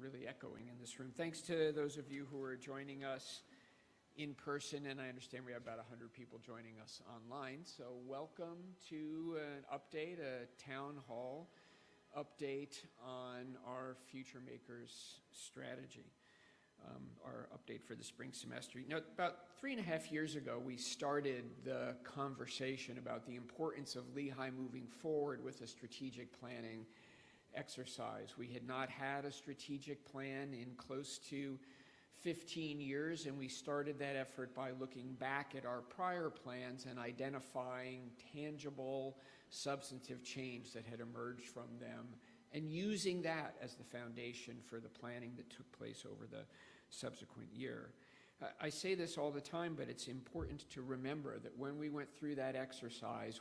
really echoing in this room. Thanks to those of you who are joining us in person, and I understand we have about 100 people joining us online. So welcome to an update, a town hall update on our Future Makers strategy, our update for the spring semester. You know, about 3.5 years ago, we started the conversation about the importance of Lehigh moving forward with a strategic planning exercise. We had not had a strategic plan in close to 15 years, and we started that effort by looking back at our prior plans and identifying tangible, substantive change that had emerged from them, and using that as the foundation for the planning that took place over the subsequent year. I say this all the time, but it's important to remember that when we went through that exercise,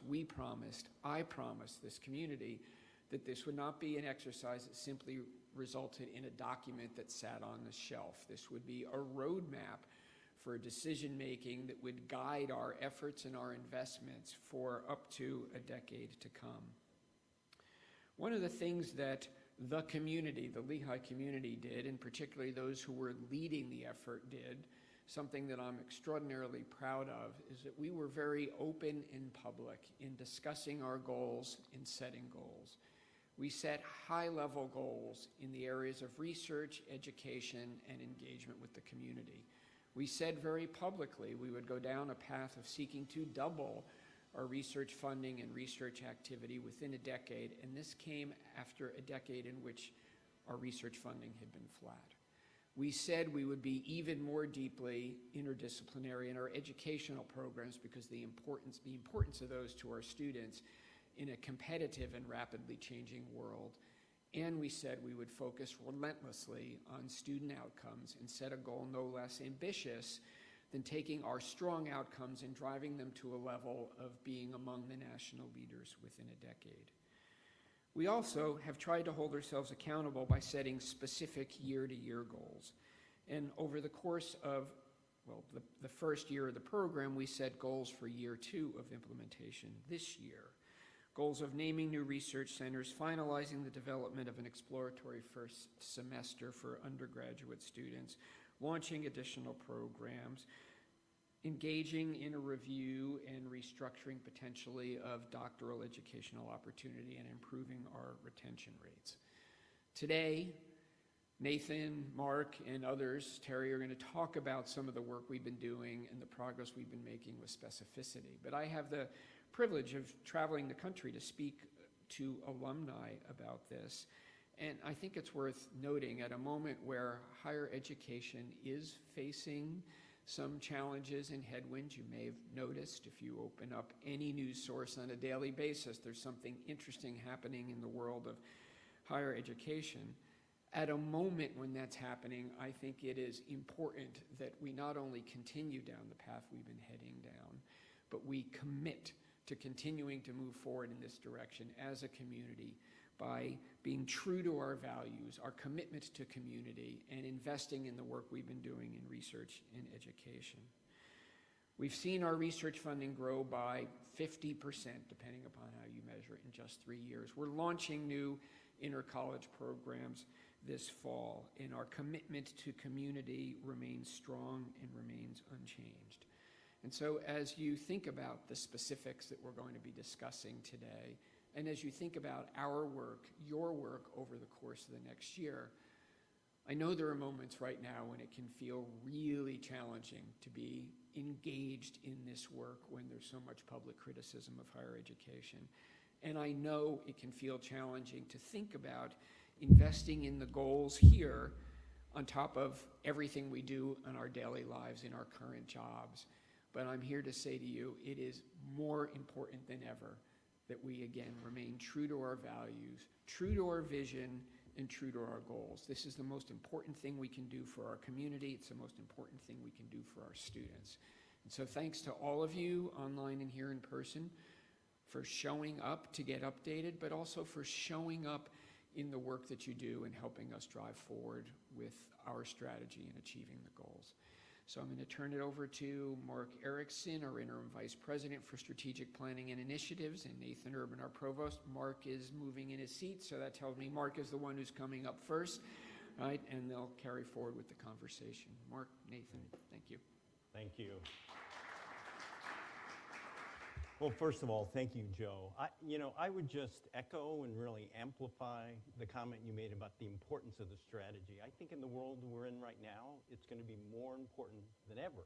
I promised this community that this would not be an exercise that simply resulted in a document that sat on the shelf. This would be a roadmap for decision-making that would guide our efforts and our investments for up to a decade to come. One of the things that the community, the Lehigh community did, and particularly those who were leading the effort did, something that I'm extraordinarily proud of, is that we were very open in public in discussing our goals and setting goals. We set high-level goals in the areas of research, education, and engagement with the community. We said very publicly we would go down a path of seeking to double our research funding and research activity within a decade, and this came after a decade in which our research funding had been flat. We said we would be even more deeply interdisciplinary in our educational programs because the importance of those to our students in a competitive and rapidly changing world. And we said we would focus relentlessly on student outcomes and set a goal no less ambitious than taking our strong outcomes and driving them to a level of being among the national leaders within a decade. We also have tried to hold ourselves accountable by setting specific year-to-year goals. And over the course of, the first year of the program, we set goals for year 2 of implementation this year. Goals of naming new research centers, finalizing the development of an exploratory first semester for undergraduate students, launching additional programs, engaging in a review and restructuring potentially of doctoral educational opportunity, and improving our retention rates. Today, Nathan, Mark, and others, Terry, are going to talk about some of the work we've been doing and the progress we've been making with specificity. But I have the privilege of traveling the country to speak to alumni about this. And I think it's worth noting at a moment where higher education is facing some challenges and headwinds. You may have noticed if you open up any news source on a daily basis, there's something interesting happening in the world of higher education. At a moment when that's happening, I think it is important that we not only continue down the path we've been heading down, but we commit to continuing to move forward in this direction as a community by being true to our values, our commitment to community, and investing in the work we've been doing in research and education. We've seen our research funding grow by 50%, depending upon how you measure it, in just 3 years. We're launching new inter-college programs this fall, and our commitment to community remains strong and remains unchanged. And so as you think about the specifics that we're going to be discussing today, and as you think about our work, your work over the course of the next year, I know there are moments right now when it can feel really challenging to be engaged in this work when there's so much public criticism of higher education. And I know it can feel challenging to think about investing in the goals here on top of everything we do in our daily lives, in our current jobs. But I'm here to say to you, it is more important than ever that we, again, remain true to our values, true to our vision, and true to our goals. This is the most important thing we can do for our community. It's the most important thing we can do for our students. And so thanks to all of you online and here in person for showing up to get updated, but also for showing up in the work that you do and helping us drive forward with our strategy and achieving the goals. So I'm going to turn it over to Mark Erickson, our Interim Vice President for Strategic Planning and Initiatives, and Nathan Urban, our Provost. Mark is moving in his seat, so that tells me Mark is the one who's coming up first. right? And they'll carry forward with the conversation. Mark, Nathan, thank you. Thank you. Well, first of all, thank you, Joe. I would just echo and really amplify the comment you made about the importance of the strategy. I think in the world we're in right now, it's going to be more important than ever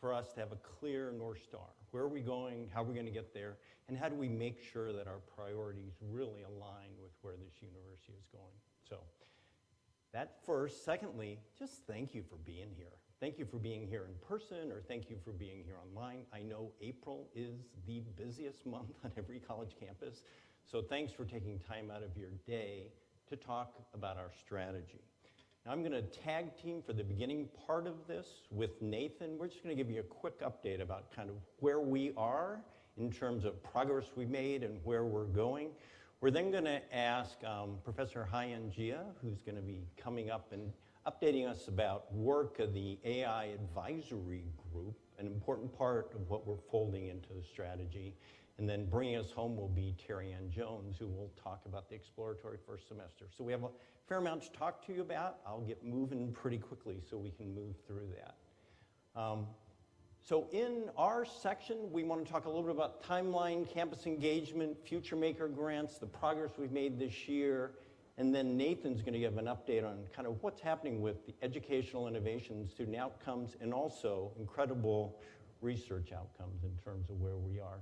for us to have a clear North Star. Where are we going? How are we going to get there? And how do we make sure that our priorities really align with where this university is going? So that first. Secondly, just thank you for being here. Thank you for being here in person, or thank you for being here online. I know April is the busiest month on every college campus, so thanks for taking time out of your day to talk about our strategy. Now, I'm going to tag team for the beginning part of this with Nathan. We're just going to give you a quick update about kind of where we are in terms of progress we made and where we're going. We're then going to ask Professor Haiyan Jia, who's going to be coming up and updating us about work of the AI Advisory Group, an important part of what we're folding into the strategy. And then bringing us home will be Terry Ann Jones, who will talk about the exploratory first semester. So we have a fair amount to talk to you about. I'll get moving pretty quickly so we can move through that. So in our section, we want to talk a little bit about timeline, campus engagement, Future Maker grants, the progress we've made this year, and then Nathan's going to give an update on kind of what's happening with the educational innovation, student outcomes, and also incredible research outcomes in terms of where we are.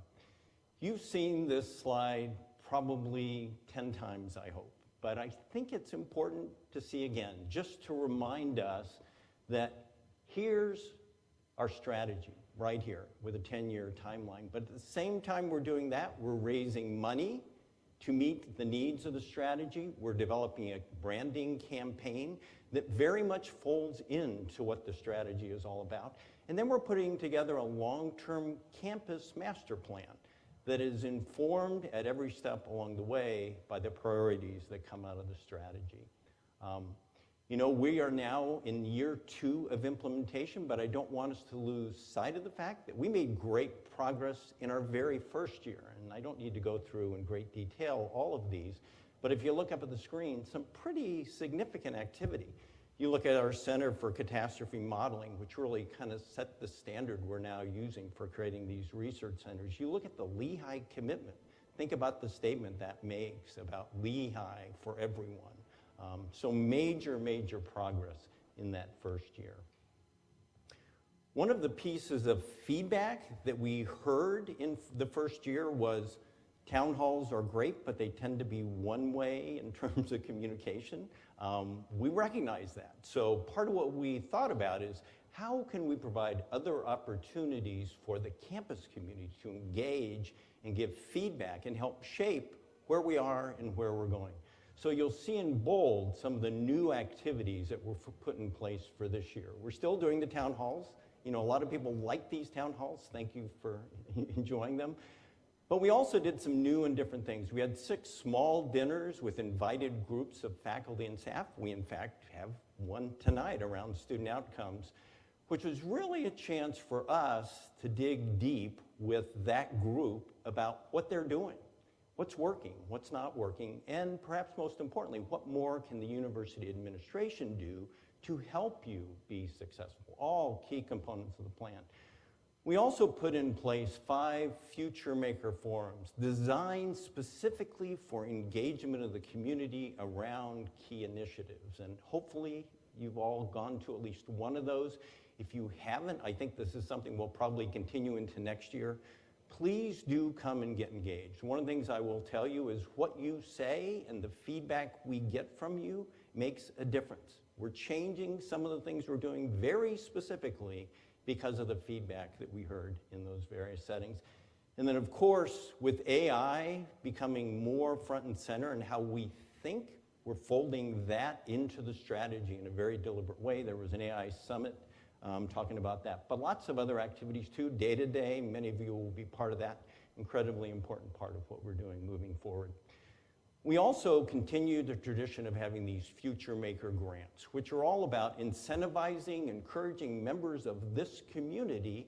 You've seen this slide probably 10 times, I hope, but I think it's important to see again, just to remind us that here's our strategy right here with a 10-year timeline. But at the same time we're doing that, we're raising money to meet the needs of the strategy. We're developing a branding campaign that very much folds into what the strategy is all about. And then we're putting together a long-term campus master plan that is informed at every step along the way by the priorities that come out of the strategy. We are now in year 2 of implementation, but I don't want us to lose sight of the fact that we made great progress in our very first year. And I don't need to go through in great detail all of these, but if you look up at the screen, some pretty significant activity. You look at our Center for Catastrophe Modeling, which really kind of set the standard we're now using for creating these research centers. You look at the Lehigh commitment. Think about the statement that makes about Lehigh for everyone. So major, major progress in that first year. One of the pieces of feedback that we heard in the first year was town halls are great, but they tend to be one way in terms of communication. We recognize that. So part of what we thought about is how can we provide other opportunities for the campus community to engage and give feedback and help shape where we are and where we're going. So you'll see in bold some of the new activities that were put in place for this year. We're still doing the town halls. A lot of people like these town halls. Thank you for enjoying them. But we also did some new and different things. We had 6 small dinners with invited groups of faculty and staff. We, in fact, have one tonight around student outcomes, which was really a chance for us to dig deep with that group about what they're doing. What's working, what's not working, and perhaps most importantly, what more can the university administration do to help you be successful? All key components of the plan. We also put in place 5 Future Maker forums designed specifically for engagement of the community around key initiatives. And hopefully you've all gone to at least one of those. If you haven't, I think this is something we'll probably continue into next year. Please do come and get engaged. One of the things I will tell you is what you say and the feedback we get from you makes a difference. We're changing some of the things we're doing very specifically because of the feedback that we heard in those various settings. And then, of course, with AI becoming more front and center and how we think, we're folding that into the strategy in a very deliberate way. There was an AI summit talking about that. But lots of other activities too, day-to-day. Many of you will be part of that. Incredibly important part of what we're doing moving forward. We also continue the tradition of having these Future Maker grants, which are all about incentivizing, encouraging members of this community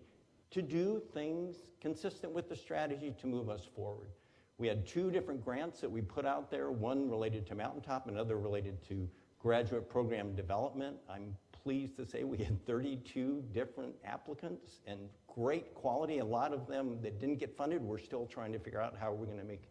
to do things consistent with the strategy to move us forward. We had 2 different grants that we put out there, one related to Mountaintop, another related to graduate program development. I'm pleased to say we had 32 different applicants and great quality. A lot of them that didn't get funded, we're still trying to figure out how we're going to make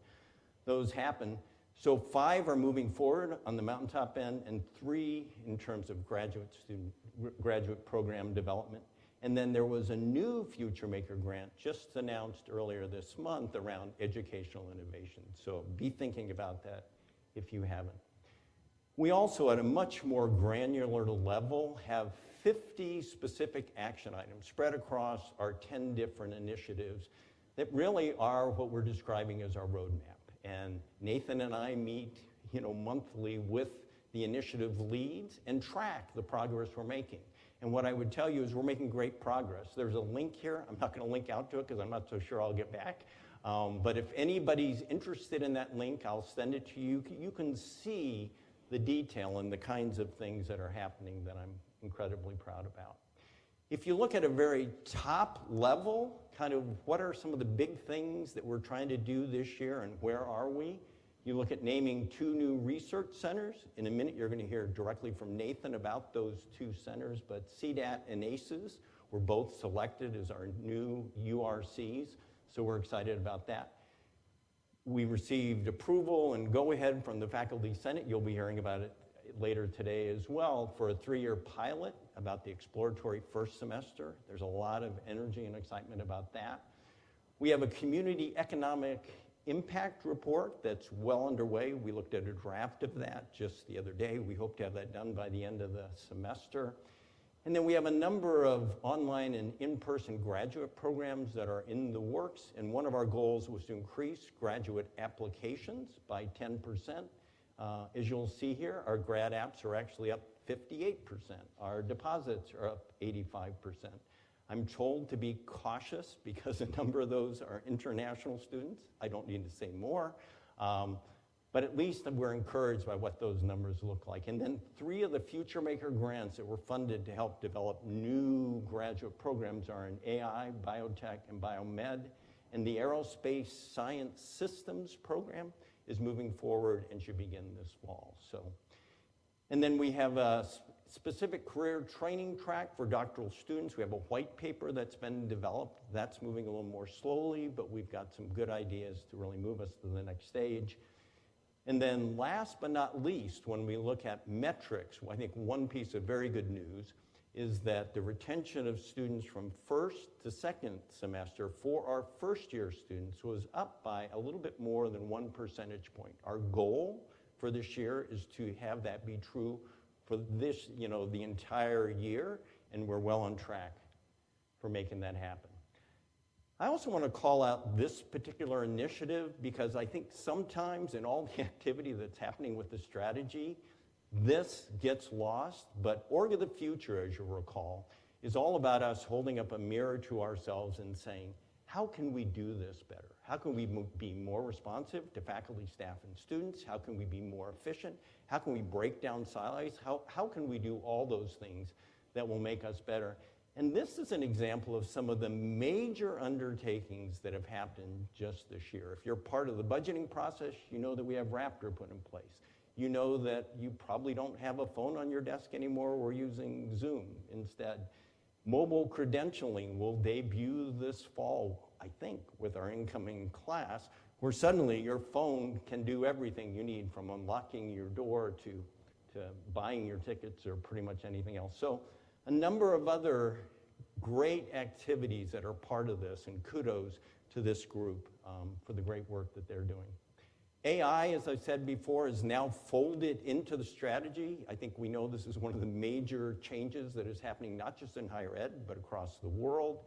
those happen. So 5 are moving forward on the mountaintop end, and 3 in terms of graduate program development. And then there was a new Future Maker grant just announced earlier this month around educational innovation. So be thinking about that if you haven't. We also, at a much more granular level, have 50 specific action items spread across our 10 different initiatives that really are what we're describing as our roadmap. And Nathan and I meet, monthly with the initiative leads and track the progress we're making. And what I would tell you is we're making great progress. There's a link here. I'm not going to link out to it because I'm not so sure I'll get back. But if anybody's interested in that link, I'll send it to you. You can see the detail and the kinds of things that are happening that I'm incredibly proud about. If you look at a very top level, kind of what are some of the big things that we're trying to do this year and where are we? You look at naming 2 new research centers. In a minute, you're going to hear directly from Nathan about those 2 centers, but CDAT and ACES were both selected as our new URCs, so we're excited about that. We received approval and go-ahead from the Faculty Senate. You'll be hearing about it later today as well for a 3-year pilot about the exploratory first semester. There's a lot of energy and excitement about that. We have a community economic impact report that's well underway. We looked at a draft of that just the other day. We hope to have that done by the end of the semester. And then we have a number of online and in-person graduate programs that are in the works. And one of our goals was to increase graduate applications by 10%. As you'll see here, our grad apps are actually up 58%. Our deposits are up 85%. I'm told to be cautious because a number of those are international students. I don't need to say more. But at least we're encouraged by what those numbers look like. And then 3 of the Future Maker grants that were funded to help develop new graduate programs are in AI, biotech, and biomed. And the Aerospace Science Systems program is moving forward and should begin this fall. And then we have a specific career training track for doctoral students. We have a white paper that's been developed. That's moving a little more slowly, but we've got some good ideas to really move us to the next stage. And then last but not least, when we look at metrics, I think one piece of very good news is that the retention of students from first to second semester for our first-year students was up by a little bit more than 1 percentage point. Our goal for this year is to have that be true for this, the entire year, and we're well on track for making that happen. I also want to call out this particular initiative because I think sometimes in all the activity that's happening with the strategy, this gets lost, but Org of the Future, as you'll recall, is all about us holding up a mirror to ourselves and saying, how can we do this better? How can we be more responsive to faculty, staff, and students? How can we be more efficient? How can we break down silos? How can we do all those things that will make us better? And this is an example of some of the major undertakings that have happened just this year. If you're part of the budgeting process, you know that we have Raptor put in place. You know that you probably don't have a phone on your desk anymore. We're using Zoom instead. Mobile credentialing will debut this fall, I think, with our incoming class, where suddenly your phone can do everything you need, from unlocking your door to buying your tickets or pretty much anything else. So a number of other great activities that are part of this, and kudos to this group for the great work that they're doing. AI, as I said before, is now folded into the strategy. I think we know this is one of the major changes that is happening not just in higher ed, but across the world.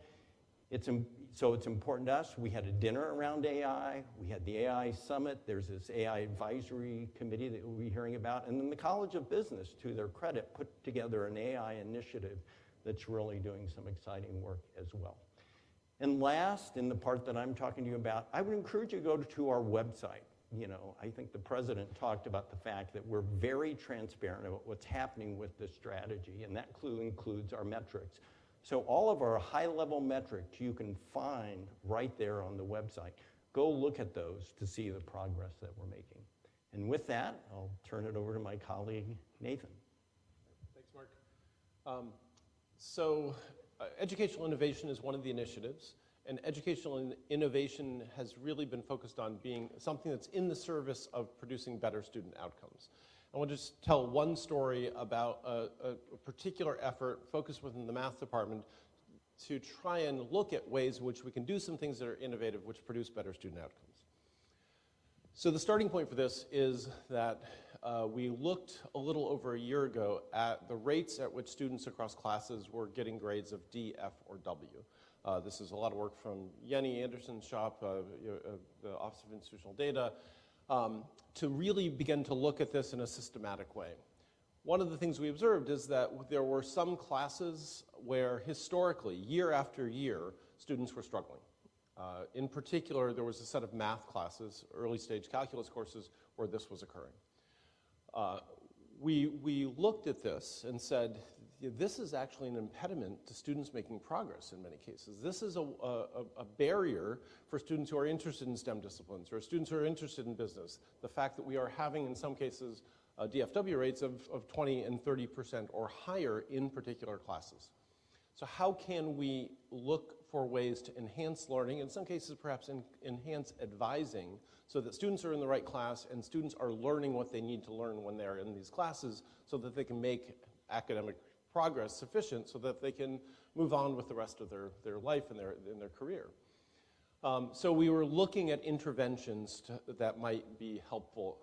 So it's important to us. We had a dinner around AI. We had the AI Summit. There's this AI Advisory Committee that we'll be hearing about. And then the College of Business, to their credit, put together an AI initiative that's really doing some exciting work as well. And last, in the part that I'm talking to you about, I would encourage you to go to our website. I think the president talked about the fact that we're very transparent about what's happening with this strategy, and that includes our metrics. So all of our high-level metrics you can find right there on the website. Go look at those to see the progress that we're making. And with that, I'll turn it over to my colleague, Nathan. Thanks, Mark. Educational innovation is one of the initiatives, and educational innovation has really been focused on being something that's in the service of producing better student outcomes. I want to just tell one story about a particular effort focused within the math department to try and look at ways in which we can do some things that are innovative which produce better student outcomes. So the starting point for this is that we looked a little over a year ago at the rates at which students across classes were getting grades of D, F, or W. This is a lot of work from Jenny Anderson's shop, the Office of Institutional Data, to really begin to look at this in a systematic way. One of the things we observed is that there were some classes where historically, year after year, students were struggling. In particular, there was a set of math classes, early stage calculus courses, where this was occurring. We looked at this and said, this is actually an impediment to students making progress in many cases. This is a barrier for students who are interested in STEM disciplines or students who are interested in business. The fact that we are having, in some cases, DFW rates of 20 and 30% or higher in particular classes. So how can we look for ways to enhance learning, in some cases perhaps enhance advising, so that students are in the right class and students are learning what they need to learn when they're in these classes so that they can make academic progress sufficient so that they can move on with the rest of their life and their career. So we were looking at interventions that might be helpful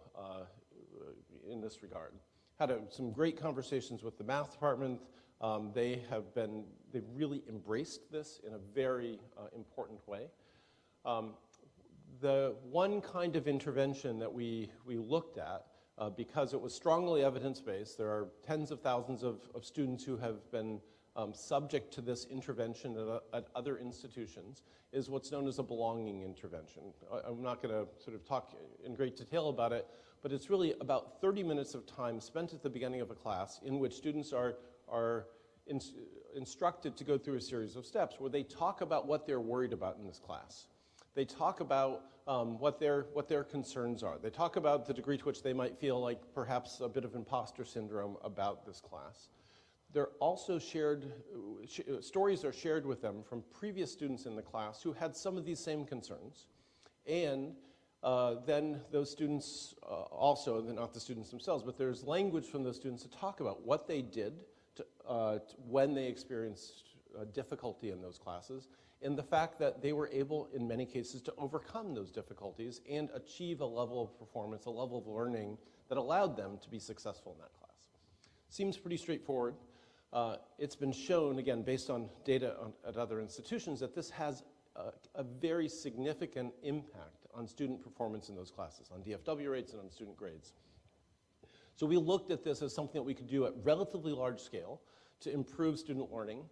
in this regard. Had some great conversations with the math department. They've really embraced this in a very important way. The one kind of intervention that we looked at, because it was strongly evidence-based, there are tens of thousands of students who have been subject to this intervention at other institutions, is what's known as a belonging intervention. I'm not going to sort of talk in great detail about it, but it's really about 30 minutes of time spent at the beginning of a class in which students are instructed to go through a series of steps where they talk about what they're worried about in this class. They talk about what their concerns are. They talk about the degree to which they might feel like perhaps a bit of imposter syndrome about this class. They're also stories are shared with them from previous students in the class who had some of these same concerns. And then those students also, not the students themselves, but there's language from those students to talk about what they did when they experienced difficulty in those classes, and the fact that they were able, in many cases, to overcome those difficulties and achieve a level of performance, a level of learning that allowed them to be successful in that class. Seems pretty straightforward. It's been shown, again, based on data at other institutions, that this has a very significant impact on student performance in those classes, on DFW rates and on student grades. So we looked at this as something that we could do at relatively large scale to improve student learning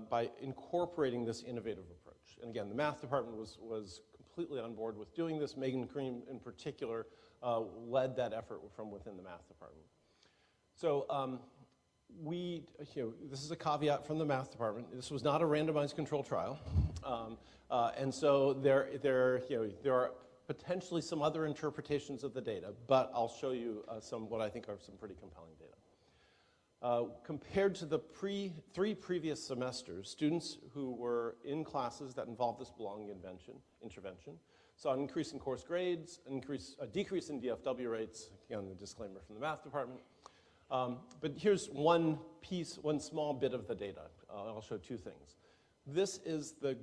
by incorporating this innovative approach. And again, the math department was completely on board with doing this. Megan Cream, in particular, led that effort from within the math department. So this is a caveat from the math department. This was not a randomized control trial. And so there are potentially some other interpretations of the data, but I'll show you what I think are some pretty compelling data. Compared to the three previous semesters, students who were in classes that involved this belonging intervention saw an increase in course grades, a decrease in DFW rates, again, the disclaimer from the math department. But here's one small bit of the data. I'll show two things. This is the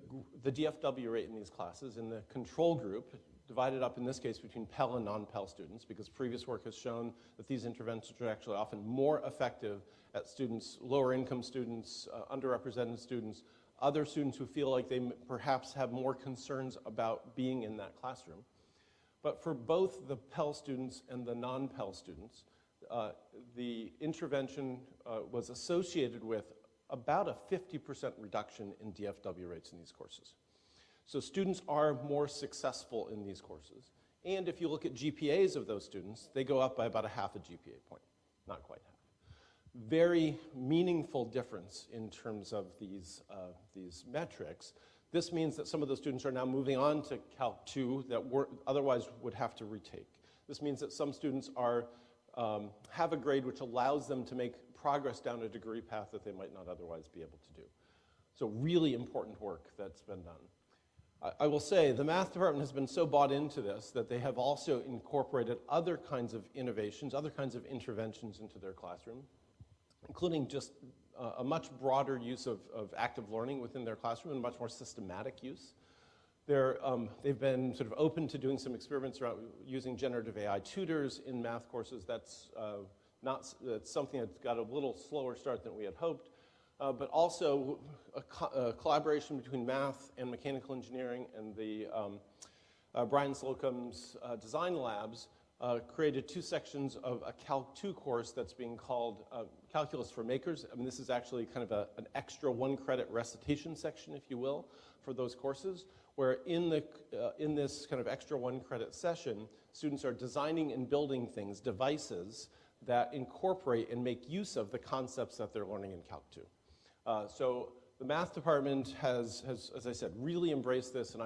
DFW rate in these classes in the control group, divided up in this case between Pell and non-Pell students, because previous work has shown that these interventions are actually often more effective at students, lower income students, underrepresented students, other students who feel like they perhaps have more concerns about being in that classroom. But for both the Pell students and the non-Pell students, the intervention was associated with about a 50% reduction in DFW rates in these courses. So students are more successful in these courses. And if you look at GPAs of those students, they go up by about a half a GPA point, not quite half. Very meaningful difference in terms of these metrics. This means that some of those students are now moving on to Calc 2 that otherwise would have to retake. This means that some students are have a grade which allows them to make progress down a degree path that they might not otherwise be able to do. So really important work that's been done. I will say the math department has been so bought into this that they have also incorporated other kinds of innovations, other kinds of interventions into their classroom, including just a much broader use of active learning within their classroom and much more systematic use. They've been sort of open to doing some experiments around using generative AI tutors in math courses. That's something that's got a little slower start than we had hoped. But also a collaboration between math and mechanical engineering and the Brian Slocum's design labs created 2 sections of a Calc 2 course that's being called Calculus for Makers. I mean, this is actually kind of an extra 1-credit recitation section, if you will, for those courses, where in this kind of extra 1-credit session, students are designing and building things, devices, that incorporate and make use of the concepts that they're learning in Calc 2. So the math department has, as I said, really embraced this, and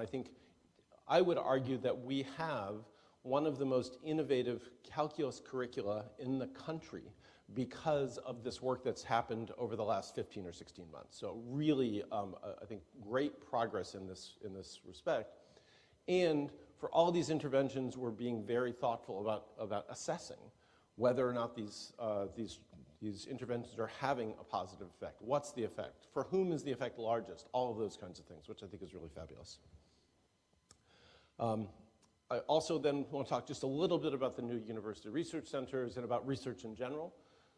I would argue that we have one of the most innovative calculus curricula in the country because of this work that's happened over the last 15 or 16 months. So really, I think, great progress in this respect. And for all these interventions, we're being very thoughtful about assessing whether or not these interventions are having a positive effect. What's the effect? For whom is the effect largest? All of those kinds of things, which I think is really fabulous. I also then want to talk just a little bit about the new university research centers and about research in general.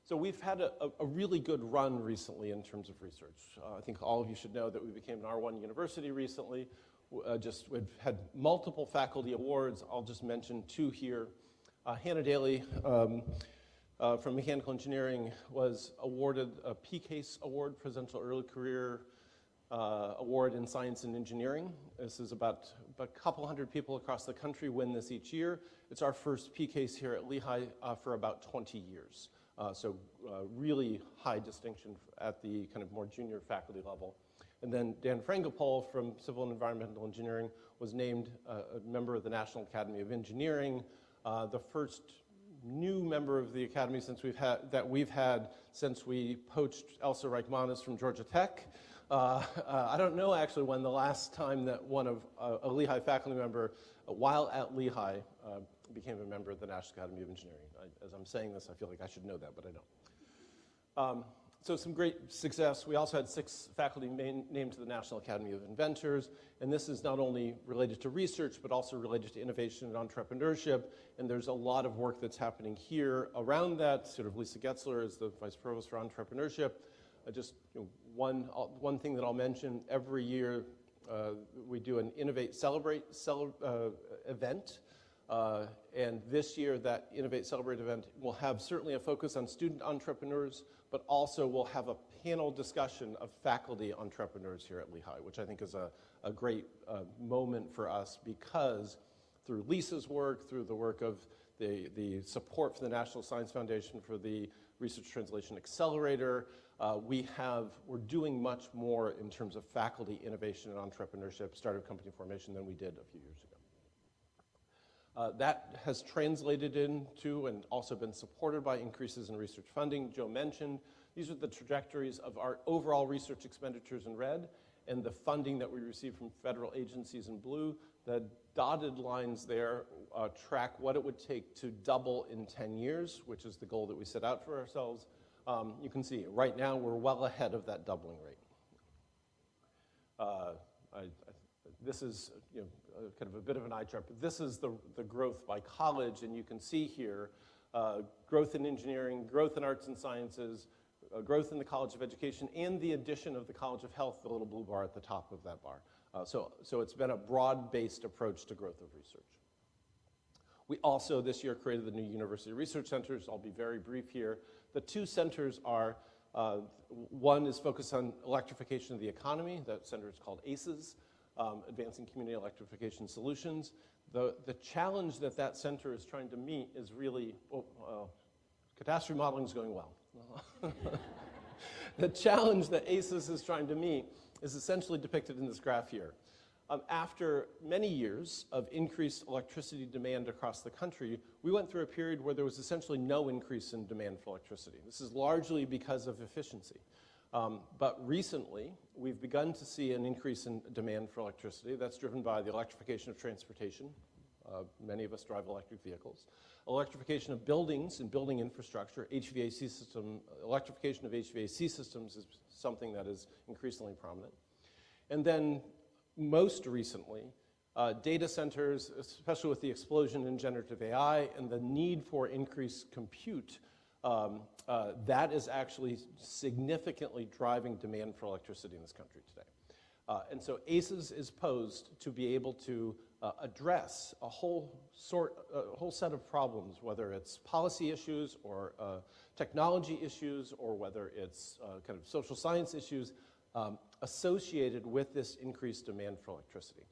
So we've had a really good run recently in terms of research. I think all of you should know that we became an R1 university recently. We've had multiple faculty awards. I'll just mention 2 here. Hannah Daly from Mechanical Engineering was awarded a PCASE Award, Presidential Early Career Award in Science and Engineering. This is about a couple hundred people across the country win this each year. It's our first PCASE here at Lehigh for about 20 years. So really high distinction at the kind of more junior faculty level. And then Dan Frangopol from Civil and Environmental Engineering was named a member of the National Academy of Engineering, the first new member of the Academy that we've had since we poached Elsa Reichmanis from Georgia Tech. I don't know actually when the last time that one of a Lehigh faculty member, while at Lehigh, became a member of the National Academy of Engineering. As I'm saying this, I feel like I should know that, but I don't. So some great success. We also had 6 faculty named to the National Academy of Inventors, and this is not only related to research, but also related to innovation and entrepreneurship, and there's a lot of work that's happening here around that. Sort of Lisa Getzler is the Vice Provost for Entrepreneurship. One thing that I'll mention, every year we do an Innovate Celebrate event, and this year that Innovate Celebrate event will have certainly a focus on student entrepreneurs, but also we'll have a panel discussion of faculty entrepreneurs here at Lehigh, which I think is a great moment for us because through Lisa's work, through the work of the support for the National Science Foundation for the Research Translation Accelerator, we're doing much more in terms of faculty innovation and entrepreneurship, startup company formation than we did a few years ago. That has translated into and also been supported by increases in research funding. Joe mentioned these are the trajectories of our overall research expenditures in red and the funding that we receive from federal agencies in blue. The dotted lines there track what it would take to double in 10 years, which is the goal that we set out for ourselves. You can see right now we're well ahead of that doubling rate. This is kind of a bit of an eye chart, but this is the growth by college, and you can see here growth in engineering, growth in arts and sciences, growth in the College of Education, and the addition of the College of Health, the little blue bar at the top of that bar. So it's been a broad-based approach to growth of research. We also this year created the new university research centers. I'll be very brief here. The 2 centers are, one is focused on electrification of the economy. That center is called ACES, Advancing Community Electrification Solutions. The challenge that center is trying to meet is really, catastrophe modeling is going well. The challenge that ACES is trying to meet is essentially depicted in this graph here. After many years of increased electricity demand across the country, we went through a period where there was essentially no increase in demand for electricity. This is largely because of efficiency. But recently, we've begun to see an increase in demand for electricity. That's driven by the electrification of transportation. Many of us drive electric vehicles. Electrification of buildings and building infrastructure, HVAC system, electrification of HVAC systems is something that is increasingly prominent. And then most recently, data centers, especially with the explosion in generative AI and the need for increased compute, that is actually significantly driving demand for electricity in this country today. And so ACES is posed to be able to address a whole set of problems, whether it's policy issues or technology issues or whether it's kind of social science issues associated with this increased demand for electricity.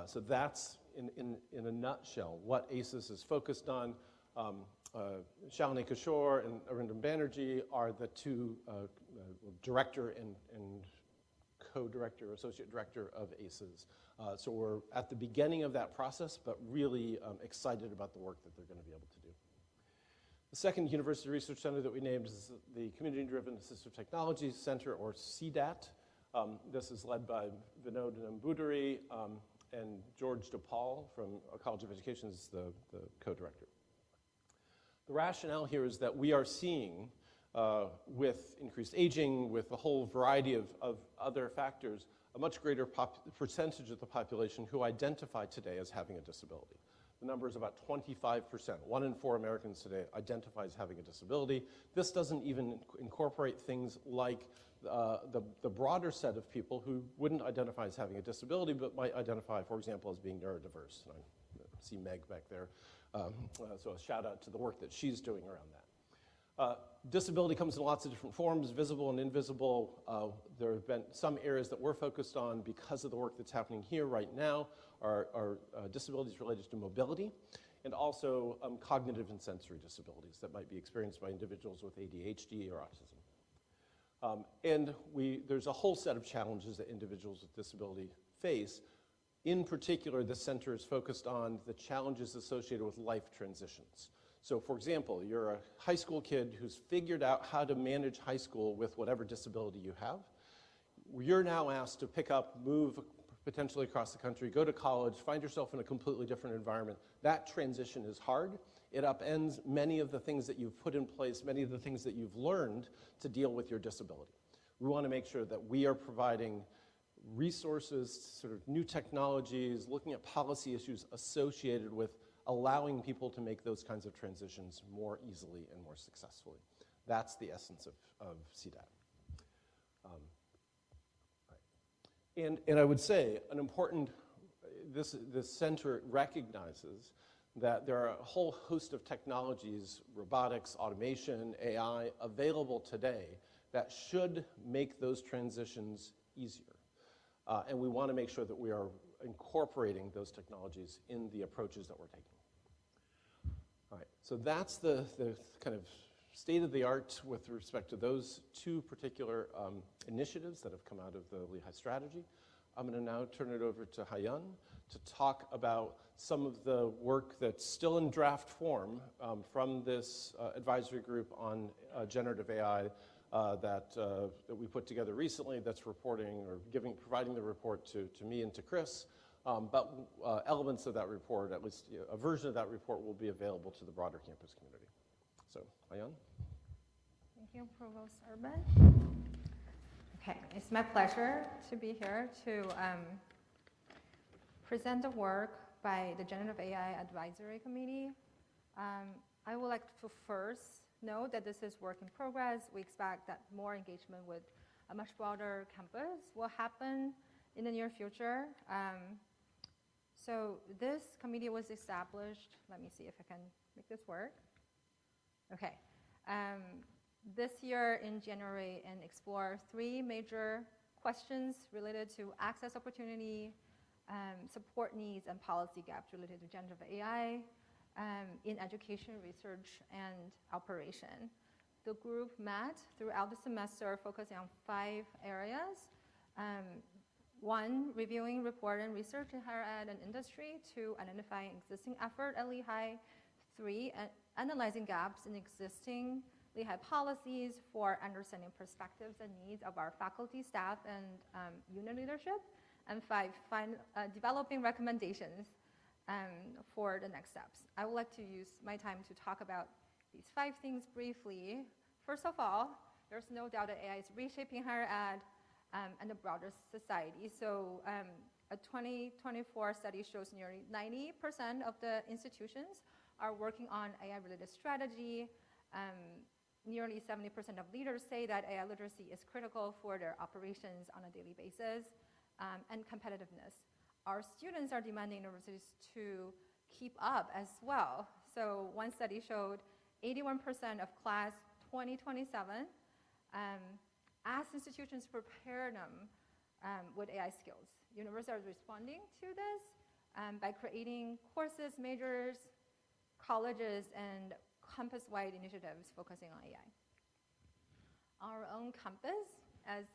So that's, in a nutshell, what ACES is focused on. Shalini Kishore and Arindam Banerjee are the two director and co-director, associate director of ACES. So we're at the beginning of that process, but really excited about the work that they're going to be able to do. The second University Research Center that we named is the Community-Driven Assistive Technology Center, or CDAT. This is led by Vinod Nambudiri, and George DePaul from College of Education is the co-director. The rationale here is that we are seeing, with increased aging, with a whole variety of other factors, a much greater percentage of the population who identify today as having a disability. The number is about 25%. 1 in 4 Americans today identify as having a disability. This doesn't even incorporate things like the broader set of people who wouldn't identify as having a disability, but might identify, for example, as being neurodiverse. And I see Meg back there. So a shout out to the work that she's doing around that. Disability comes in lots of different forms, visible and invisible. There have been some areas that we're focused on because of the work that's happening here right now are disabilities related to mobility and also cognitive and sensory disabilities that might be experienced by individuals with ADHD or autism. And there's a whole set of challenges that individuals with disability face. In particular, the center is focused on the challenges associated with life transitions. So, for example, you're a high school kid who's figured out how to manage high school with whatever disability you have. You're now asked to pick up, move potentially across the country, go to college, find yourself in a completely different environment. That transition is hard. It upends many of the things that you've put in place, many of the things that you've learned to deal with your disability. We want to make sure that we are providing resources, sort of new technologies, looking at policy issues associated with allowing people to make those kinds of transitions more easily and more successfully. That's the essence of CDAT. Right. And I would say an important, this center recognizes that there are a whole host of technologies, robotics, automation, AI, available today that should make those transitions easier. And we want to make sure that we are incorporating those technologies in the approaches that we're taking. All right, so that's the kind of state of the art with respect to those two particular initiatives that have come out of the Lehigh strategy. I'm going to now turn it over to Hayan to talk about some of the work that's still in draft form from this advisory group on generative AI that we put together recently, that's reporting or providing the report to me and to Chris. But elements of that report, at least a version of that report, will be available to the broader campus community. So, Hayan. Thank you, Provost Urban. Okay, it's my pleasure to be here to present the work by the Generative AI Advisory Committee. I would like to first note that this is work in progress. We expect that more engagement with a much broader campus will happen in the near future. So this committee was established, let me see if I can make this work. Okay, this year in January, and explore 3 major questions related to access opportunity, support needs, and policy gaps related to generative AI in education, research, and operation. The group met throughout the semester, focusing on 5 areas. 1, reviewing report and research in higher ed and industry. 2, identifying existing effort at Lehigh. 3, analyzing gaps in existing Lehigh policies for understanding perspectives and needs of our faculty, staff, and unit leadership. And 5, developing recommendations for the next steps. I would like to use my time to talk about these 5 things briefly. First of all, there's no doubt that AI is reshaping higher ed and the broader society. So a 2024 study shows nearly 90% of the institutions are working on AI-related strategy. Nearly 70% of leaders say that AI literacy is critical for their operations on a daily basis, and competitiveness. Our students are demanding universities to keep up as well. So one study showed 81% of class 2027 asked institutions to prepare them with AI skills. Universities are responding to this by creating courses, majors, colleges, and campus-wide initiatives focusing on AI. Our own campus, as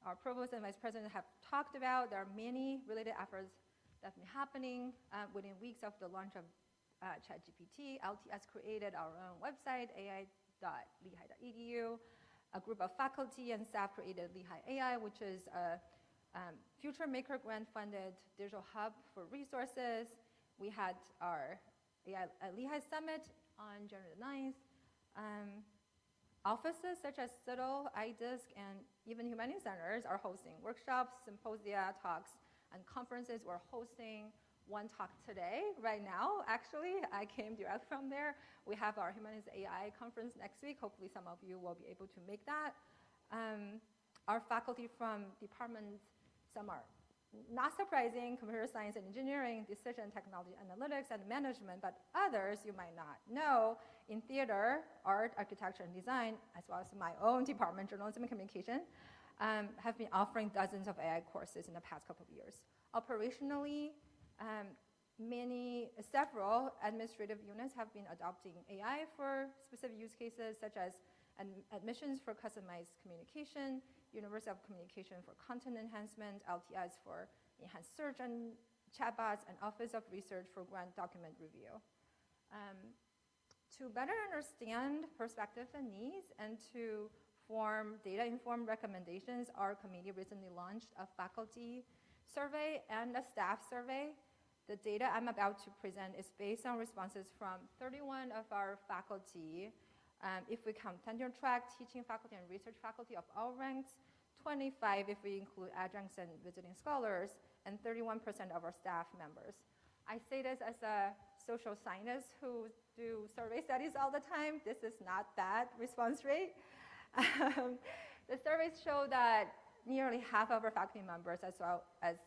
our Provost and Vice President have talked about, there are many related efforts that have been happening within weeks of the launch of ChatGPT. LTS created our own website, ai.lehigh.edu. A group of faculty and staff created Lehigh AI, which is a Future Maker grant-funded digital hub for resources. We had our AI at Lehigh Summit on January 9th. Offices such as CITL, iDisk, and even Humanities Centers are hosting workshops, symposia, talks, and conferences. We're hosting one talk today, right now, actually. I came direct from there. We have our Humanities AI conference next week. Hopefully some of you will be able to make that. Our faculty from departments, some are not surprising, computer science and engineering, decision technology, analytics, and management, but others you might not know in theater, art, architecture, and design, as well as my own department, journalism and communication, have been offering dozens of AI courses in the past couple of years. Operationally, several administrative units have been adopting AI for specific use cases, such as admissions for customized communication, University of Communication for content enhancement, LTS for enhanced search and chatbots, and Office of Research for grant document review. To better understand perspectives and needs and to form data-informed recommendations, our committee recently launched a faculty survey and a staff survey. The data I'm about to present is based on responses from 31 of our faculty. If we count tenure track, teaching faculty, and research faculty of all ranks, 25 if we include adjuncts and visiting scholars, and 31% of our staff members. I say this as a social scientist who do survey studies all the time. This is not bad response rate. The surveys show that nearly half of our faculty members, as well as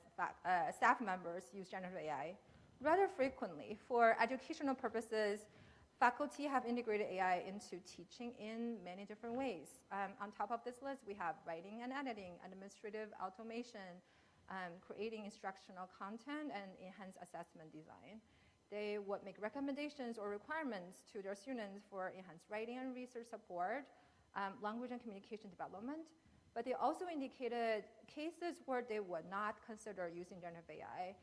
staff members, use generative AI rather frequently. For educational purposes, faculty have integrated AI into teaching in many different ways. On top of this list, we have writing and editing, administrative automation, creating instructional content, and enhanced assessment design. They would make recommendations or requirements to their students for enhanced writing and research support, language and communication development. But they also indicated cases where they would not consider using generative AI,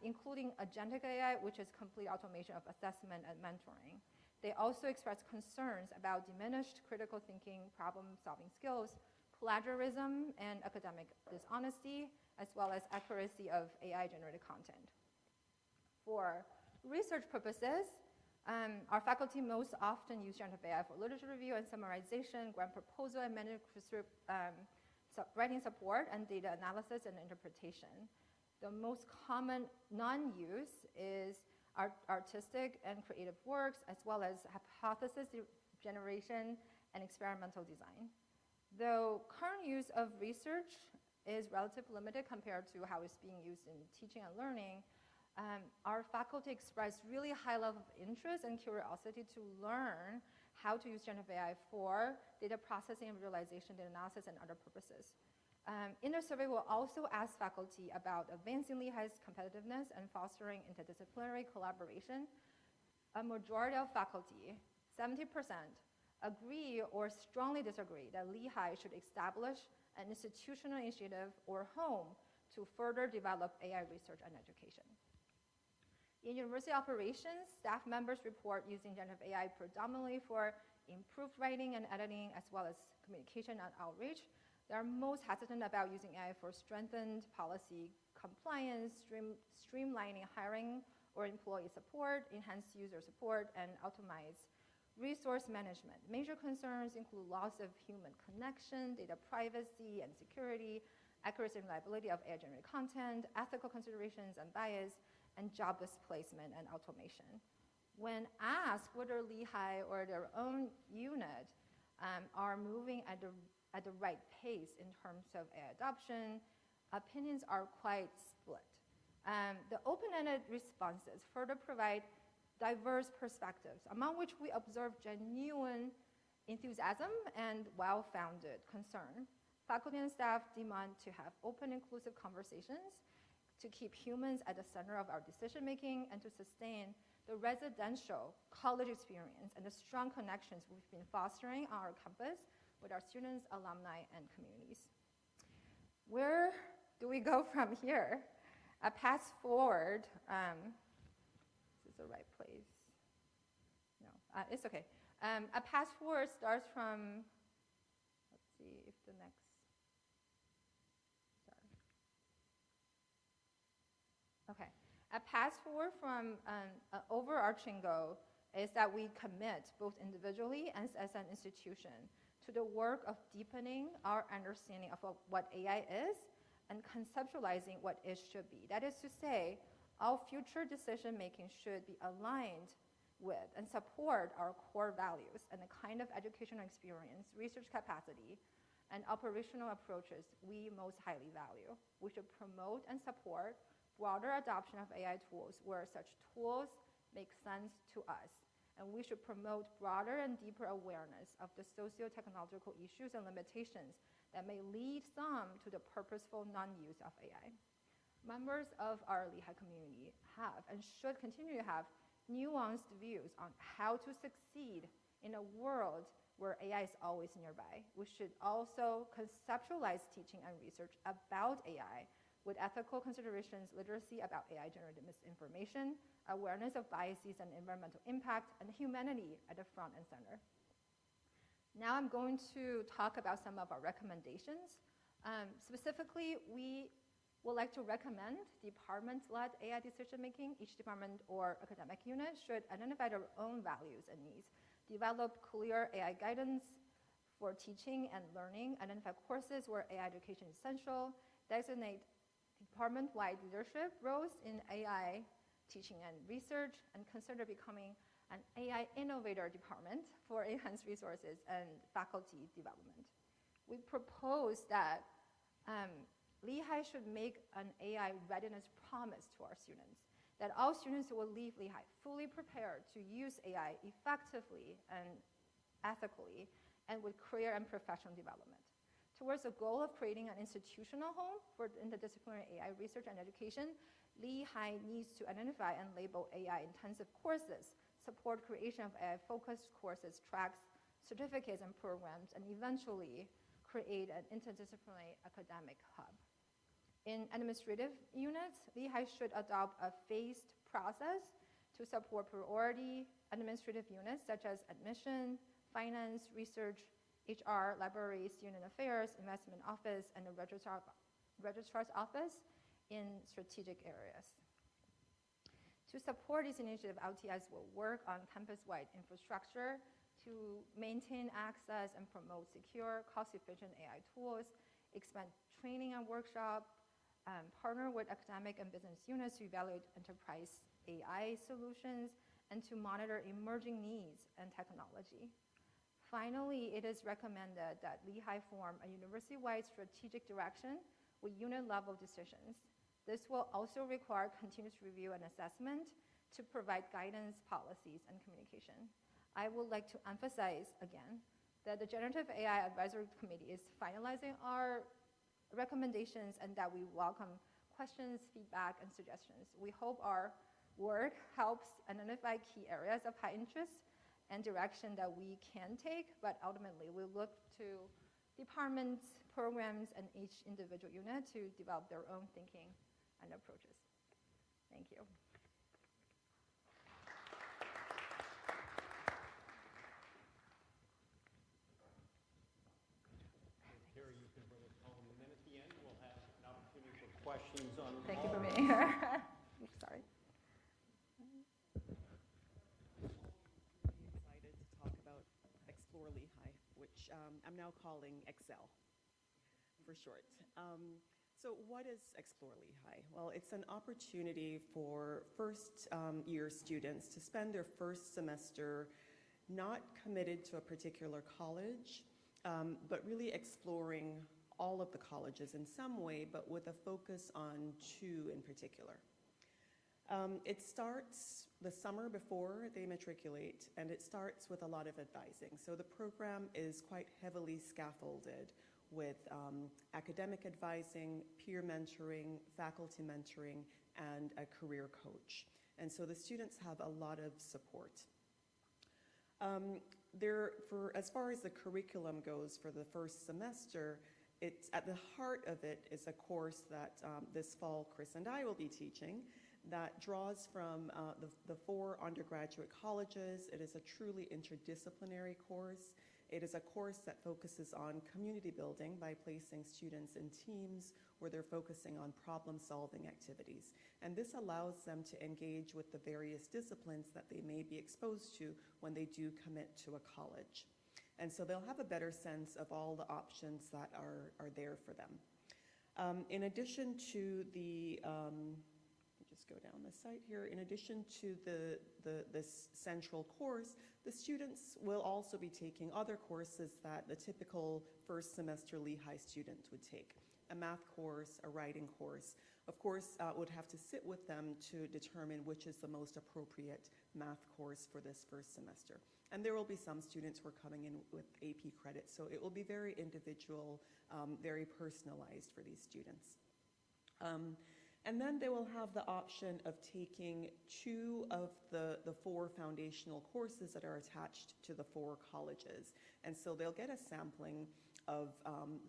including agentic AI, which is complete automation of assessment and mentoring. They also expressed concerns about diminished critical thinking, problem-solving skills, plagiarism, and academic dishonesty, as well as accuracy of AI-generated content. For research purposes, our faculty most often use generative AI for literature review and summarization, grant proposal and manuscript writing support, and data analysis and interpretation. The most common non-use is artistic and creative works, as well as hypothesis generation and experimental design. Though current use of research is relatively limited compared to how it's being used in teaching and learning, our faculty expressed really high level of interest and curiosity to learn how to use generative AI for data processing and visualization, data analysis, and other purposes. In the survey, we'll also ask faculty about advancing Lehigh's competitiveness and fostering interdisciplinary collaboration. A majority of faculty, 70%, agree or strongly disagree that Lehigh should establish an institutional initiative or home to further develop AI research and education. In university operations, staff members report using generative AI predominantly for improved writing and editing, as well as communication and outreach. They are most hesitant about using AI for strengthened policy compliance, streamlining hiring or employee support, enhanced user support, and optimize resource management. Major concerns include loss of human connection, data privacy and security, accuracy and reliability of AI-generated content, ethical considerations and bias, and job displacement and automation. When asked whether Lehigh or their own unit are moving at the right pace in terms of AI adoption, opinions are quite split. The open-ended responses further provide diverse perspectives, among which we observe genuine enthusiasm and well-founded concern. Faculty and staff demand to have open, inclusive conversations, to keep humans at the center of our decision-making, and to sustain the residential college experience and the strong connections we've been fostering on our campus with our students, alumni, and communities. Where do we go from here? A path forward, is this the right place? No, it's okay. A path forward starts from, let's see if the next, sorry. Okay, a path forward from an overarching goal is that we commit, both individually and as an institution, to the work of deepening our understanding of what AI is and conceptualizing what it should be. That is to say, all future decision-making should be aligned with and support our core values and the kind of educational experience, research capacity, and operational approaches we most highly value. We should promote and support broader adoption of AI tools where such tools make sense to us. And we should promote broader and deeper awareness of the socio-technological issues and limitations that may lead some to the purposeful non-use of AI. Members of our Lehigh community have and should continue to have nuanced views on how to succeed in a world where AI is always nearby. We should also conceptualize teaching and research about AI with ethical considerations, literacy about AI-generated misinformation, awareness of biases and environmental impact, and humanity at the front and center. Now I'm going to talk about some of our recommendations. Specifically, we would like to recommend department-led AI decision-making. Each department or academic unit should identify their own values and needs, develop clear AI guidance for teaching and learning, identify courses where AI education is essential, designate department-wide leadership roles in AI teaching and research, and consider becoming an AI innovator department for enhanced resources and faculty development. We propose that Lehigh should make an AI readiness promise to our students, that all students will leave Lehigh fully prepared to use AI effectively and ethically, and with career and professional development. Towards the goal of creating an institutional home for interdisciplinary AI research and education, Lehigh needs to identify and label AI-intensive courses, support creation of AI-focused courses, tracks, certificates, and programs, and eventually create an interdisciplinary academic hub. In administrative units, Lehigh should adopt a phased process to support priority administrative units such as admission, finance, research, HR, library, student affairs, investment office, and the registrar's office in strategic areas. To support this initiative, LTS will work on campus-wide infrastructure to maintain access and promote secure, cost-efficient AI tools, expand training and workshop, partner with academic and business units to evaluate enterprise AI solutions, and to monitor emerging needs and technology. Finally, it is recommended that Lehigh form a university-wide strategic direction with unit-level decisions. This will also require continuous review and assessment to provide guidance, policies, and communication. I would like to emphasize again that the Generative AI Advisory Committee is finalizing our recommendations and that we welcome questions, feedback, and suggestions. We hope our work helps identify key areas of high interest and direction that we can take, but ultimately we look to departments, programs, and each individual unit to develop their own thinking and approaches. Thank you. Carrie, you can bring us home, and then at the end we'll have an opportunity for questions on. Thank you for being here. Sorry. Excited to talk about Explore Lehigh, which I'm now calling Excel for short. So what is Explore Lehigh? Well, it's an opportunity for first-year students to spend their first semester not committed to a particular college, but really exploring all of the colleges in some way, but with a focus on two in particular. It starts the summer before they matriculate, and it starts with a lot of advising. So the program is quite heavily scaffolded with academic advising, peer mentoring, faculty mentoring, and a career coach. And so the students have a lot of support. As far as the curriculum goes for the first semester, it's at the heart of it is a course that this fall Chris and I will be teaching that draws from the 4 undergraduate colleges. It is a truly interdisciplinary course. It is a course that focuses on community building by placing students in teams where they're focusing on problem-solving activities. And this allows them to engage with the various disciplines that they may be exposed to when they do commit to a college. And so they'll have a better sense of all the options that are there for them. In addition to the just go down the site here. In addition to this central course, the students will also be taking other courses that the typical first semester Lehigh student would take. A math course, a writing course. Of course, would have to sit with them to determine which is the most appropriate math course for this first semester. And there will be some students who are coming in with AP credit, so it will be very individual, very personalized for these students. And then they will have the option of taking 2 of the 4 foundational courses that are attached to the 4 colleges. And so they'll get a sampling of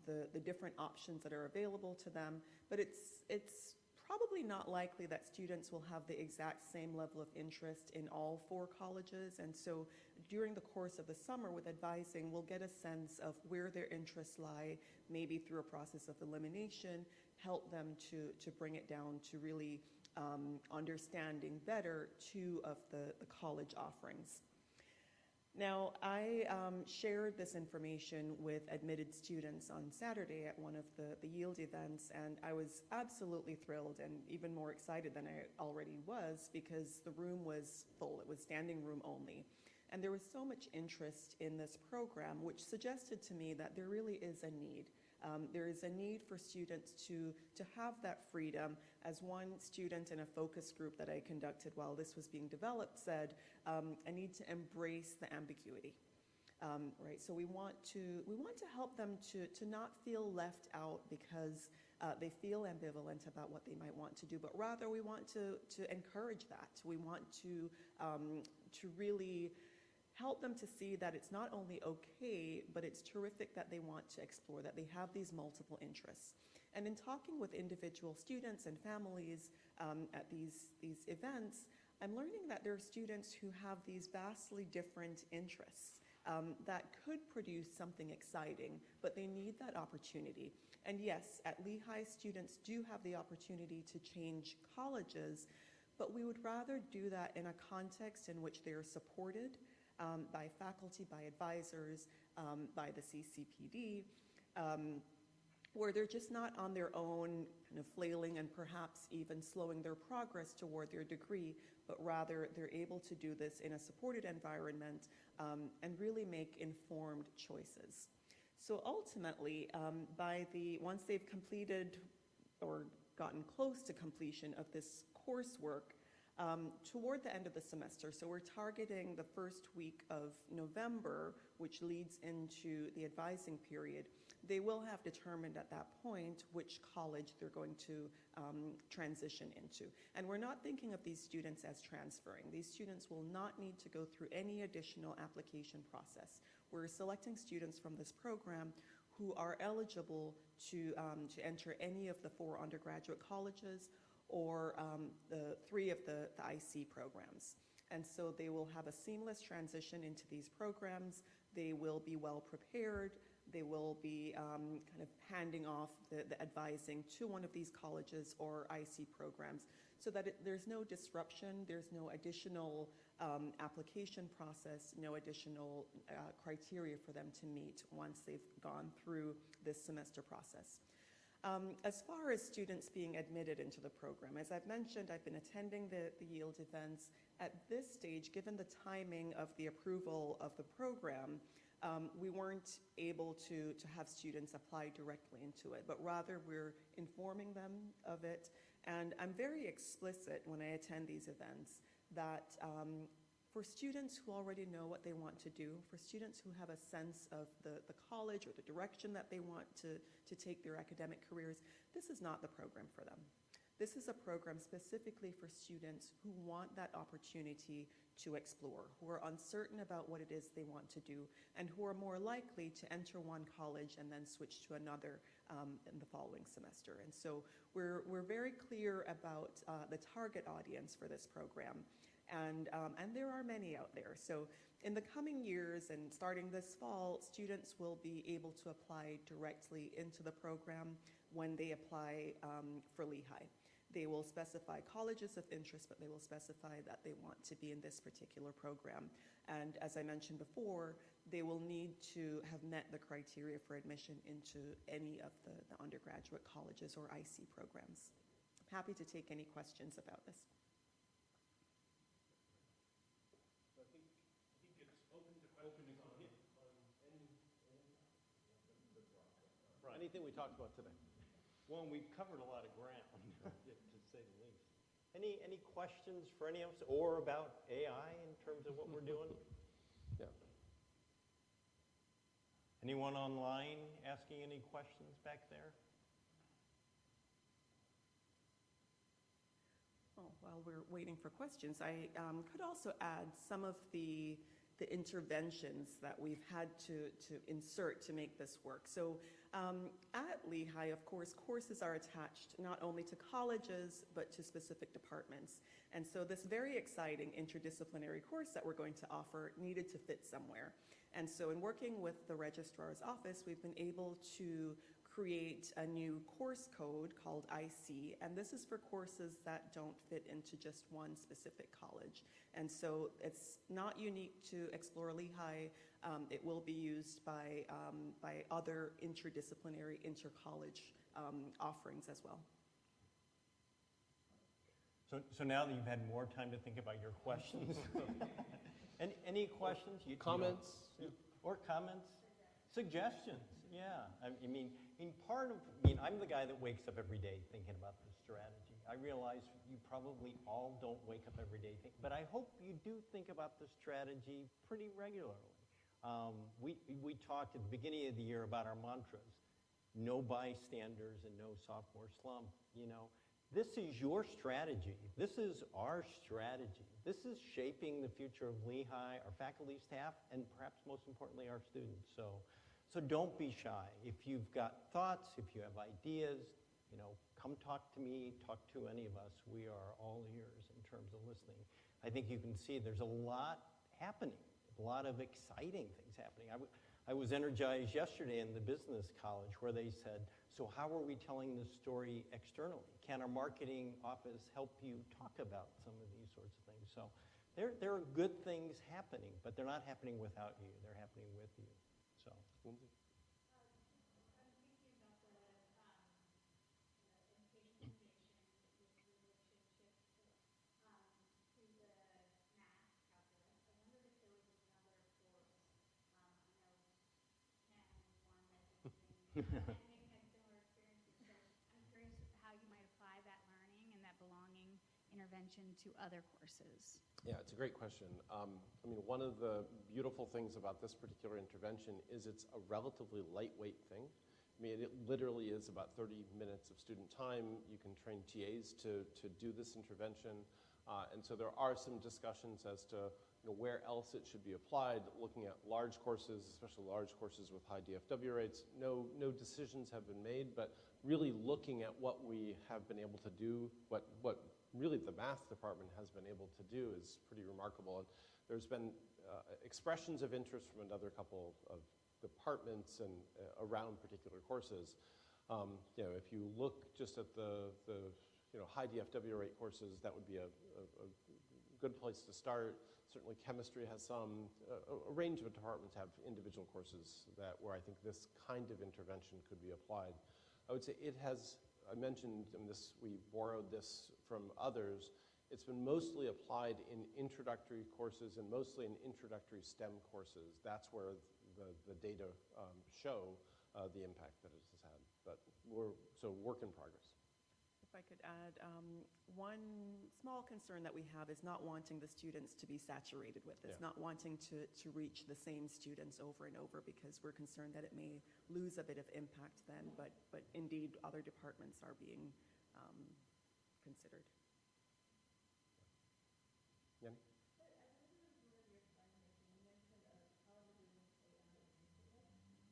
the different options that are available to them, but it's probably not likely that students will have the exact same level of interest in all 4 colleges. And so during the course of the summer with advising, we'll get a sense of where their interests lie, maybe through a process of elimination, help them to bring it down to really understanding better 2 of the college offerings. Now, I shared this information with admitted students on Saturday at one of the Yield events, and I was absolutely thrilled and even more excited than I already was because the room was full. It was standing room only. And there was so much interest in this program, which suggested to me that there really is a need. There is a need for students to have that freedom. As one student in a focus group that I conducted while this was being developed said, I need to embrace the ambiguity. Right? So we want to help them to not feel left out because they feel ambivalent about what they might want to do, but rather we want to encourage that. We want to really help them to see that it's not only okay, but it's terrific that they want to explore, that they have these multiple interests. And in talking with individual students and families at these events, I'm learning that there are students who have these vastly different interests that could produce something exciting, but they need that opportunity. And yes, at Lehigh, students do have the opportunity to change colleges, but we would rather do that in a context in which they are supported by faculty, by advisors, by the CCPD, where they're just not on their own kind of flailing and perhaps even slowing their progress toward their degree, but rather they're able to do this in a supported environment and really make informed choices. So ultimately, once they've completed or gotten close to completion of this coursework, toward the end of the semester. So we're targeting the first week of November, which leads into the advising period. They will have determined at that point which college they're going to transition into. And we're not thinking of these students as transferring. These students will not need to go through any additional application process. We're selecting students from this program who are eligible to enter any of the 4 undergraduate colleges or the 3 of the IC programs. And so they will have a seamless transition into these programs. They will be well prepared. They will be kind of handing off the advising to one of these colleges or IC programs so that there's no disruption, there's no additional application process, no additional criteria for them to meet once they've gone through this semester process. As far as students being admitted into the program, as I've mentioned, I've been attending the yield events. At this stage, given the timing of the approval of the program, we weren't able to have students apply directly into it, but rather we're informing them of it. And I'm very explicit when I attend these events that for students who already know what they want to do, for students who have a sense of the college or the direction that they want to take their academic careers, this is not the program for them. This is a program specifically for students who want that opportunity to explore, who are uncertain about what it is they want to do, and who are more likely to enter one college and then switch to another in the following semester. And so we're very clear about the target audience for this program. And there are many out there. So in the coming years and starting this fall, students will be able to apply directly into the program when they apply for Lehigh. They will specify colleges of interest, but they will specify that they want to be in this particular program. And as I mentioned before, they will need to have met the criteria for admission into any of the undergraduate colleges or IC programs. I'm happy to take any questions about this. Anything we talked about today? Well, we've covered a lot of ground, to say the least. Any questions for any of us, or about AI in terms of what we're doing? Yeah. Anyone online asking any questions back there? Oh, while we're waiting for questions, I could also add some of the interventions that we've had to insert to make this work. So at Lehigh, of course, courses are attached not only to colleges, but to specific departments. And so this very exciting interdisciplinary course that we're going to offer needed to fit somewhere. And so in working with the registrar's office, we've been able to create a new course code called IC, and this is for courses that don't fit into just one specific college. And so it's not unique to Explore Lehigh. It will be used by other interdisciplinary, inter-college offerings as well. So now that you've had more time to think about your questions, any questions? Comments? Or comments? Suggestions, yeah. I mean, I'm the guy that wakes up every day thinking about this strategy. I realize you probably all don't wake up every day thinking, but I hope you do think about the strategy pretty regularly. We talked at the beginning of the year about our mantras: no bystanders and no sophomore slump. You know, this is your strategy. This is our strategy. This is shaping the future of Lehigh, our faculty, staff, and perhaps most importantly, our students. So don't be shy. If you've got thoughts, if you have ideas, come talk to me, talk to any of us. We are all ears in terms of listening. I think you can see there's a lot happening, a lot of exciting things happening. I was energized yesterday in the business college where they said, so how are we telling this story externally? Can our marketing office help you talk about some of these sorts of things? So there are good things happening, but they're not happening without you. They're happening with you. So, Lindsay? And they've had similar experiences. So I'm curious how you might apply that learning and that belonging intervention intervention to other courses? Yeah, it's a great question. I mean, one of the beautiful things about this particular intervention is it's a relatively lightweight thing. I mean, it literally is about 30 minutes of student time. You can train TAs to do this intervention. And so there are some discussions as to where else it should be applied, looking at large courses, especially large courses with high DFW rates. No decisions have been made, but really looking at what we have been able to do, what really the math department has been able to do is pretty remarkable. And there's been expressions of interest from another couple of departments and around particular courses. If you look just at the high DFW rate courses, that would be a good place to start. Certainly chemistry has some, a range of departments have individual courses where I think this kind of intervention could be applied. I would say it has, I mentioned we borrowed this from others. It's been mostly applied in introductory courses and mostly in introductory STEM courses. That's where the data show the impact that it has had. But so work in progress. If I could add, one small concern that we have is not wanting the students to be saturated with this, not wanting to reach the same students over and over, because we're concerned that it may lose a bit of impact then, but indeed other departments are being considered. Yanni?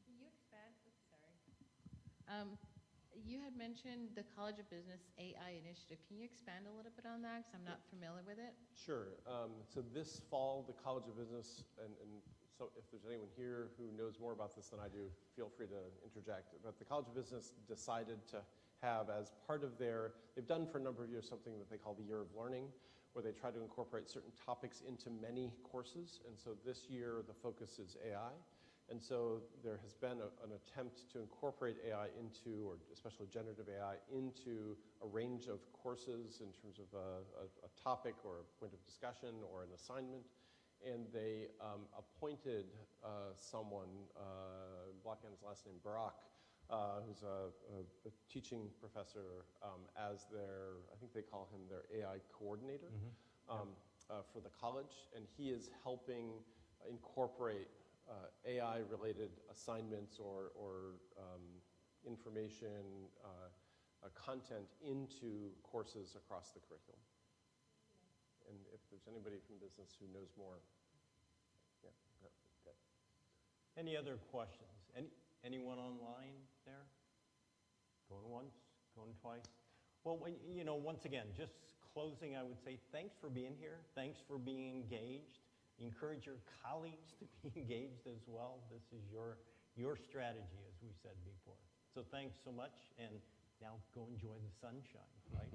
Can you expand? Sorry. You had mentioned the College of Business AI initiative. Can you expand a little bit on that? Because I'm not familiar with it. Sure. So this fall, the College of Business, and so if there's anyone here who knows more about this than I do, feel free to interject. But the College of Business decided to have as part of they've done for a number of years something that they call the Year of Learning, where they try to incorporate certain topics into many courses. And so this year, the focus is AI. And so there has been an attempt to incorporate AI into, or especially generative AI, into a range of courses in terms of a topic or a point of discussion or an assignment. And they appointed someone, blocking his last name, Barak, who's a teaching professor, as I think they call him their AI coordinator for the college. And he is helping incorporate AI-related assignments or information, content into courses across the curriculum. And if there's anybody from business who knows more, okay. Any other questions? Anyone online there? Going once, going twice? Well, once again, just closing, I would say thanks for being here. Thanks for being engaged. Encourage your colleagues to be engaged as well. This is your strategy, as we said before. So thanks so much, and now go enjoy the sunshine, right?